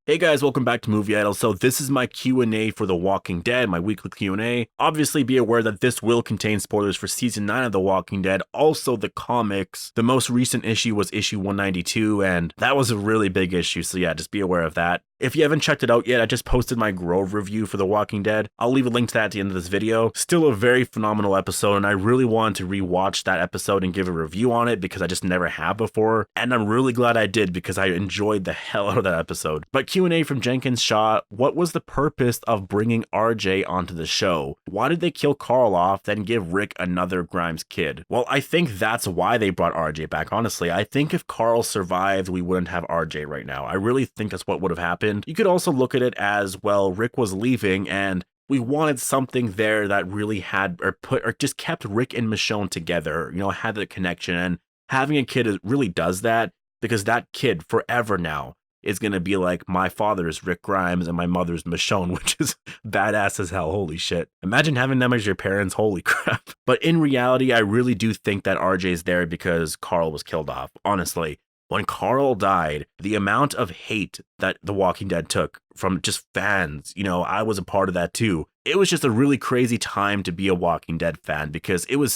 Hey guys, welcome back to MOVIEidol. So this is my Q&A for The Walking Dead, my weekly Q&A. Obviously be aware that this will contain spoilers for season 9 of The Walking Dead. Also the comics, the most recent issue was issue 192 and that was a really big issue. So yeah, just be aware of that. If you haven't checked it out yet, I just posted my Grove review for The Walking Dead. I'll leave a link to that at the end of this video. Still a very phenomenal episode, and I really wanted to rewatch that episode and give a review on it because I just never have before. And I'm really glad I did because I enjoyed the hell out of that episode. But Q&A from Jenkins Shaw, what was the purpose of bringing RJ onto the show? Why did they kill Carl off, then give Rick another Grimes kid? Well, I think that's why they brought RJ back, honestly. I think if Carl survived, we wouldn't have RJ right now. I really think that's what would have happened. You could also look at it as, well, Rick was leaving and we wanted something there that really had or just kept Rick and Michonne together, had the connection, and having a kid really does that because that kid forever now is going to be like, my father's Rick Grimes and my mother's Michonne, which is badass as hell. Holy shit. Imagine having them as your parents. Holy crap. But in reality, I really do think that RJ's there because Carl was killed off. Honestly, when Carl died, the amount of hate that The Walking Dead took from just fans, I was a part of that too. It was just a really crazy time to be a Walking Dead fan because it was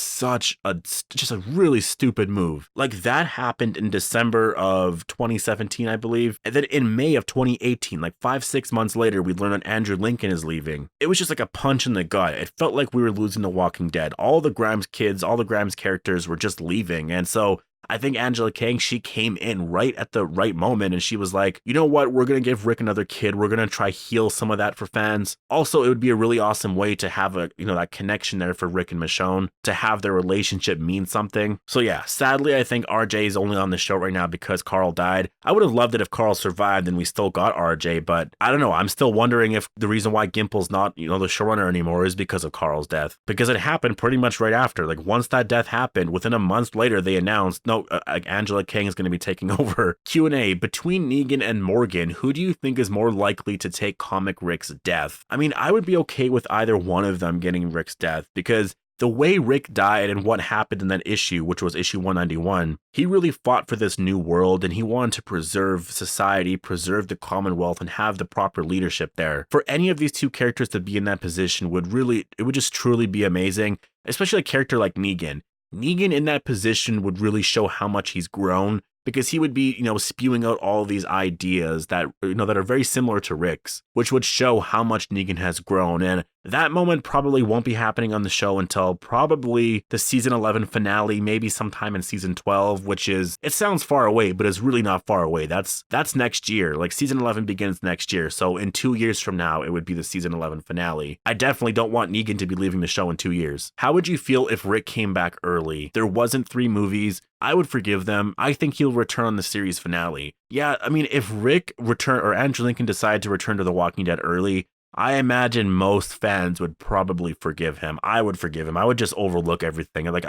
just a really stupid move. Like that happened in December of 2017, I believe. And then in May of 2018, like 5-6 months later, we learned that Andrew Lincoln is leaving. It was just like a punch in the gut. It felt like we were losing The Walking Dead. All the Grimes kids, all the Grimes characters were just leaving. And so I think Angela Kang, she came in right at the right moment and she was like, you know what, we're going to give Rick another kid. We're going to try heal some of that for fans. Also, it would be a really awesome way to have that connection there for Rick and Michonne, to have their relationship mean something. So yeah, sadly, I think RJ is only on the show right now because Carl died. I would have loved it if Carl survived and we still got RJ, but I don't know. I'm still wondering if the reason why Gimple's not, the showrunner anymore is because of Carl's death. Because it happened pretty much right after. Like once that death happened, within a month later, they announced, no, Angela Kang is going to be taking over. Q&A, between Negan and Morgan, who do you think is more likely to take comic Rick's death? I mean, I would be okay with either one of them getting Rick's death because the way Rick died and what happened in that issue, which was issue 191, he really fought for this new world and he wanted to preserve society, preserve the Commonwealth, and have the proper leadership there. For any of these two characters to be in that position it would just truly be amazing, especially a character like Negan. Negan in that position would really show how much he's grown because he would be, spewing out all these ideas that, that are very similar to Rick's, which would show how much Negan has grown. And that moment probably won't be happening on the show until probably the season 11 finale, maybe sometime in season 12, which is, it sounds far away, but it's really not far away. That's next year. Like season 11 begins next year. So in 2 years from now, it would be the season 11 finale. I definitely don't want Negan to be leaving the show in 2 years. How would you feel if Rick came back early? There wasn't 3 movies. I would forgive them. I think he'll return on the series finale. Yeah, I mean, if Rick or Andrew Lincoln decided to return to The Walking Dead early, I imagine most fans would probably forgive him. I would forgive him. I would just overlook everything. Like,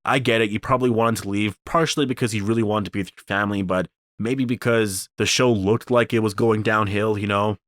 I get it. You probably wanted to leave partially because you really wanted to be with your family, but maybe because the show looked like it was going downhill,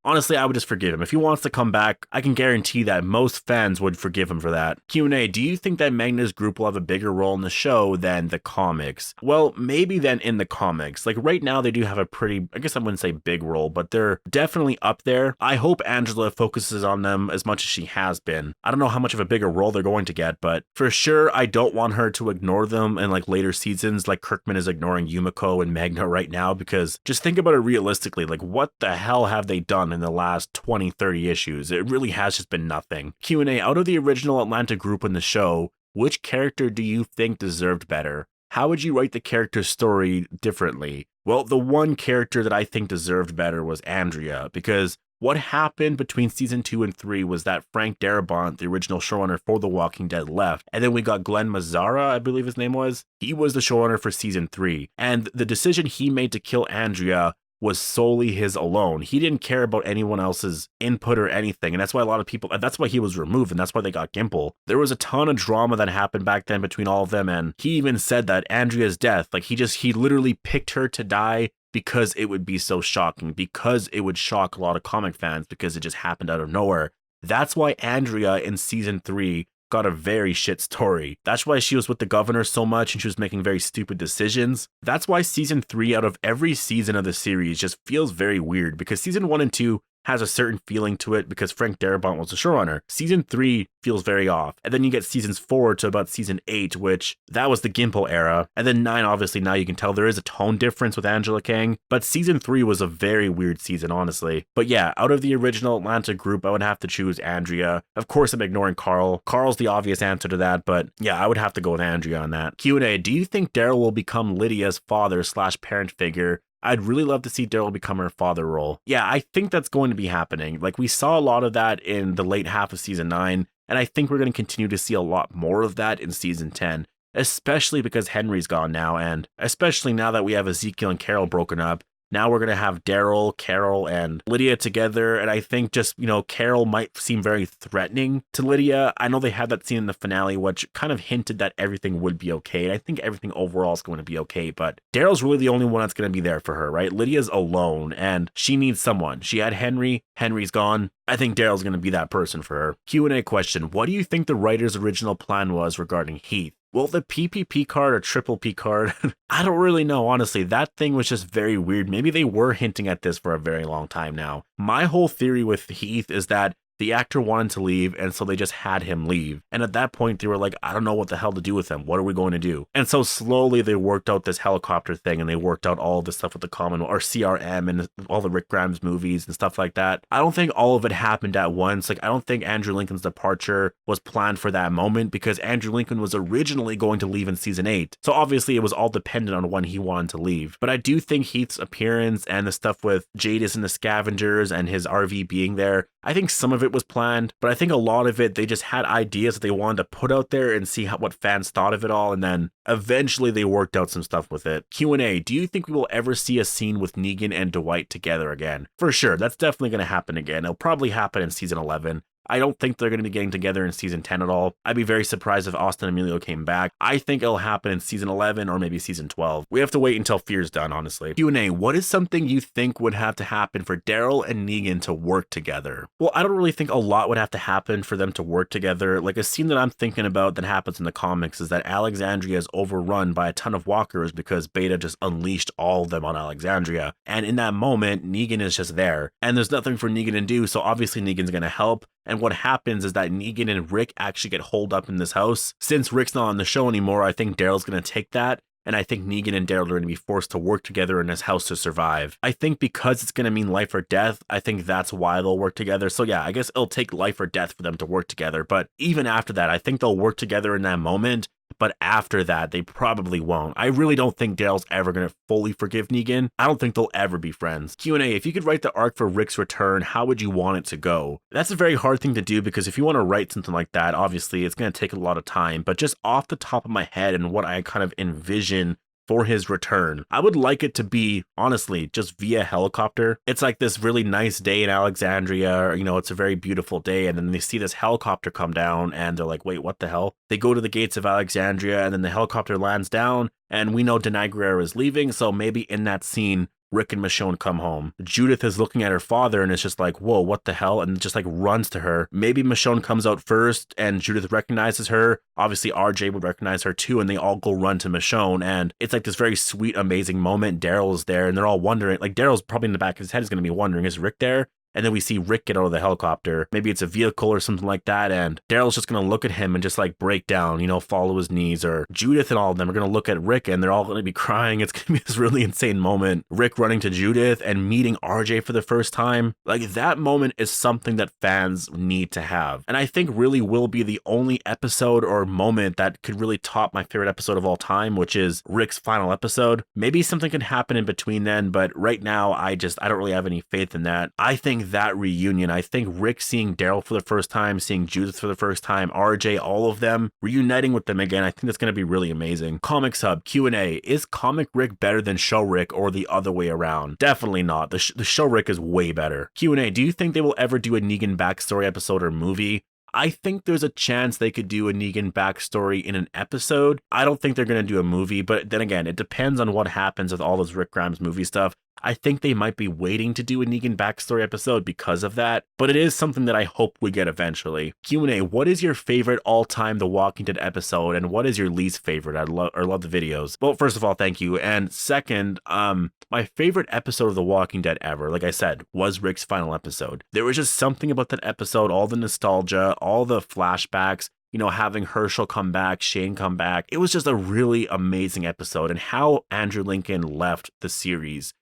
Honestly, I would just forgive him. If he wants to come back, I can guarantee that most fans would forgive him for that. Q&A, do you think that Magnus Group will have a bigger role in the show than the comics? Well, maybe than in the comics. Like right now, they do have a pretty, I guess I wouldn't say big role, but they're definitely up there. I hope Angela focuses on them as much as she has been. I don't know how much of a bigger role they're going to get, but for sure, I don't want her to ignore them in like later seasons, like Kirkman is ignoring Yumiko and Magna right now, because just think about it realistically, like what the hell have they done in the last 20-30 issues? It really has just been nothing. Q&A, out of the original Atlanta group in the show, which character do you think deserved better? How would you write the character's story differently? Well, the one character that I think deserved better was Andrea, because what happened between season 2 and 3 was that Frank Darabont, the original showrunner for The Walking Dead, left. And then we got Glenn Mazzara, I believe his name was. He was the showrunner for season 3. And the decision he made to kill Andrea was solely his alone. He didn't care about anyone else's input or anything. And that's why a lot of people, that's why he was removed. And that's why they got Gimple. There was a ton of drama that happened back then between all of them. And he even said that Andrea's death, like he literally picked her to die because it would be so shocking, because it would shock a lot of comic fans because it just happened out of nowhere. That's why Andrea in season 3 got a very shit story. That's why she was with the governor so much and she was making very stupid decisions. That's why season 3 out of every season of the series just feels very weird, because season 1 and 2 has a certain feeling to it because Frank Darabont was the showrunner. Season 3 feels very off. And then you get seasons 4 to about season 8, which that was the Gimple era. And then 9, obviously, now you can tell there is a tone difference with Angela Kang. But season 3 was a very weird season, honestly. But yeah, out of the original Atlanta group, I would have to choose Andrea. Of course, I'm ignoring Carl. Carl's the obvious answer to that, but yeah, I would have to go with Andrea on that. Q&A, do you think Daryl will become Lydia's father/parent figure? I'd really love to see Daryl become her father role. Yeah, I think that's going to be happening. Like, we saw a lot of that in the late half of season 9, and I think we're going to continue to see a lot more of that in season 10, especially because Henry's gone now, and especially now that we have Ezekiel and Carol broken up. Now we're going to have Daryl, Carol, and Lydia together, and I think just, Carol might seem very threatening to Lydia. I know they had that scene in the finale, which kind of hinted that everything would be okay, and I think everything overall is going to be okay, but Daryl's really the only one that's going to be there for her, right? Lydia's alone, and she needs someone. She had Henry. Henry's gone. I think Daryl's going to be that person for her. Q&A question, what do you think the writer's original plan was regarding Heath? Well, the PPP card or triple P card, I don't really know, honestly. That thing was just very weird. Maybe they were hinting at this for a very long time now. My whole theory with Heath is that the actor wanted to leave, and so they just had him leave. And at that point, they were like, I don't know what the hell to do with him. What are we going to do? And so slowly they worked out this helicopter thing, and they worked out all this stuff with the Commonwealth, or CRM, and all the Rick Grimes movies and stuff like that. I don't think all of it happened at once. Like, I don't think Andrew Lincoln's departure was planned for that moment, because Andrew Lincoln was originally going to leave in season 8. So obviously it was all dependent on when he wanted to leave. But I do think Heath's appearance and the stuff with Jadis and the scavengers and his RV being there, I think some of it was planned, but I think a lot of it, they just had ideas that they wanted to put out there and see what fans thought of it all, and then eventually they worked out some stuff with it. Q&A, do you think we will ever see a scene with Negan and Dwight together again? For sure, that's definitely going to happen again. It'll probably happen in season 11. I don't think they're going to be getting together in season 10 at all. I'd be very surprised if Austin and Emilio came back. I think it'll happen in season 11 or maybe season 12. We have to wait until Fear's done, honestly. Q&A, what is something you think would have to happen for Daryl and Negan to work together? Well, I don't really think a lot would have to happen for them to work together. Like, a scene that I'm thinking about that happens in the comics is that Alexandria is overrun by a ton of walkers because Beta just unleashed all of them on Alexandria. And in that moment, Negan is just there. And there's nothing for Negan to do, so obviously Negan's going to help. And what happens is that Negan and Rick actually get holed up in this house. Since Rick's not on the show anymore, I think Daryl's going to take that. And I think Negan and Daryl are going to be forced to work together in this house to survive. I think because it's going to mean life or death, I think that's why they'll work together. So yeah, I guess it'll take life or death for them to work together. But even after that, I think they'll work together in that moment. But after that, they probably won't. I really don't think Daryl's ever going to fully forgive Negan. I don't think they'll ever be friends. Q&A, if you could write the arc for Rick's return, how would you want it to go? That's a very hard thing to do, because if you want to write something like that, obviously it's going to take a lot of time. But just off the top of my head and what I kind of envision for his return, I would like it to be, honestly, just via helicopter. It's like this really nice day in Alexandria, it's a very beautiful day, and then they see this helicopter come down, and they're like, wait, what the hell? They go to the gates of Alexandria, and then the helicopter lands down, and we know Denai Guerrero is leaving, so maybe in that scene, Rick and Michonne come home. Judith is looking at her father and is just like, whoa, what the hell? And just like runs to her. Maybe Michonne comes out first and Judith recognizes her. Obviously, RJ would recognize her too, and they all go run to Michonne. And it's like this very sweet, amazing moment. Daryl is there and they're all wondering, like Daryl's probably in the back of his head is going to be wondering, is Rick there? And then we see Rick get out of the helicopter. Maybe it's a vehicle or something like that. And Daryl's just going to look at him and just like break down, follow his knees. Or Judith and all of them are going to look at Rick and they're all going to be crying. It's going to be this really insane moment. Rick running to Judith and meeting RJ for the first time. Like, that moment is something that fans need to have. And I think really will be the only episode or moment that could really top my favorite episode of all time, which is Rick's final episode. Maybe something can happen in between then, but right now I don't really have any faith in that. I think that reunion, I think Rick seeing Daryl for the first time, seeing Judith for the first time, RJ, all of them, reuniting with them again, I think that's going to be really amazing. Comics Hub, Q&A, is Comic Rick better than Show Rick or the other way around? Definitely not. The Show Rick is way better. Q&A, do you think they will ever do a Negan backstory episode or movie? I think there's a chance they could do a Negan backstory in an episode. I don't think they're going to do a movie, but then again, it depends on what happens with all this Rick Grimes movie stuff. I think they might be waiting to do a Negan Backstory episode because of that, but it is something that I hope we get eventually. Q&A, what is your favorite all-time The Walking Dead episode, and what is your least favorite? I love the videos. Well, first of all, thank you. And second, my favorite episode of The Walking Dead ever, like I said, was Rick's final episode. There was just something about that episode, all the nostalgia, all the flashbacks, you know, having Herschel come back, Shane come back. It was just a really amazing episode, and how Andrew Lincoln left the series.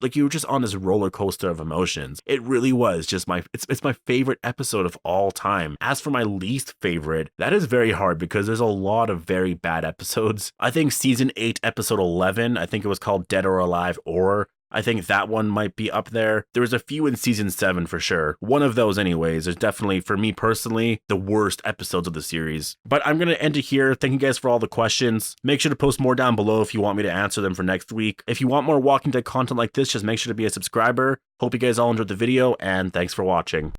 Like, you were just on this roller coaster of emotions. It really was just it's my favorite episode of all time. As for my least favorite, that is very hard because there's a lot of very bad episodes. I think season 8, episode 11, I think it was called Dead or Alive, or I think that one might be up there. There was a few in season 7 for sure. One of those anyways is definitely, for me personally, the worst episodes of the series. But I'm going to end it here. Thank you guys for all the questions. Make sure to post more down below if you want me to answer them for next week. If you want more Walking Dead content like this, just make sure to be a subscriber. Hope you guys all enjoyed the video, and thanks for watching.